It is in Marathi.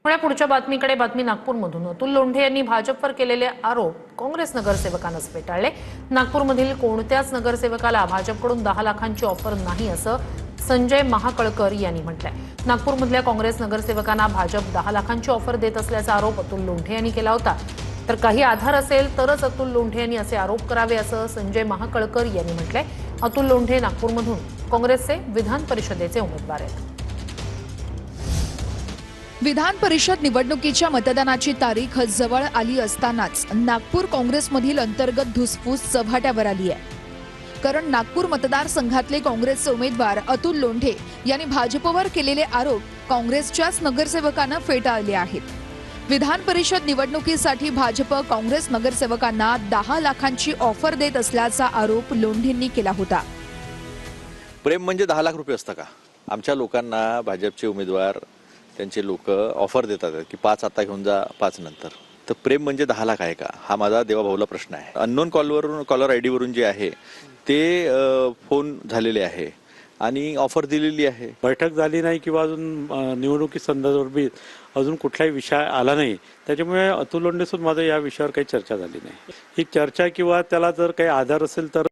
पुढच्या बातमीकडे बातमी नागपूरमधून अतुल लोंढे यांनी भाजपवर केलेले आरोप काँग्रेस नगरसेवकांनाच फेटाळले। नागपूरमधील कोणत्याच नगरसेवकाला भाजपकडून 10 लाखांची ऑफर नाही असं संजय महाकळकर यांनी म्हटलंय। नागपूरमधल्या काँग्रेस नगरसेवकांना भाजप 10 लाखांची ऑफर देत असल्याचा आरोप अतुल लोंढे यांनी केला होता। तर काही आधार असेल तरच अतुल लोंढे यांनी असे आरोप करावे असं संजय महाकळकर यांनी म्हटलंय। अतुल लोंढे नागपूरमधून काँग्रेसचे विधान परिषदेचे उमेदवार आहेत। विधान परिषद निवडणुकीच्या मतदानाची तारीख जवळ आली असतानाच नागपूर काँग्रेसमधील अंतर्गत धुसफूस चव्हाट्यावर आली आहे। कारण नागपूर मतदारसंघातले काँग्रेसचे उमेदवार अतुल लोंढे यांनी भाजपवर केलेले आरोप काँग्रेसच्याच नगरसेवकांना फेटाळले आहेत। विधान परिषद निवडणुकीसाठी भाजप काँग्रेस नगरसेवकांना 10 लाखांची ऑफर देत असल्याचा आरोप लोंढेंनी केला होता। प्रेम म्हणजे 10 लाख रुपये असतं का? आमच्या लोकांना भाजपचे उमेदवार त्यांचे लोक ऑफर देतात की 5 आता घेऊन जा 5 नंतर। तर प्रेम म्हणजे 10 लाख आहे का? हा माझा देवाभाऊला प्रश्न आहे। अननोन कॉलर आयडी वरून जे आहे ते फोन झालेले आहे आणि ऑफर दिलेली आहे। बैठक झाली नाही किंवा अजून निवडणुकी संदर्भात अजून कुठलाही विषय आला नाही, त्याच्यामुळे अतुल लोंढे सोबत माझं या विषयावर काही चर्चा झाली नाही। ही चर्चा किंवा त्याला जर काही आधार असेल तर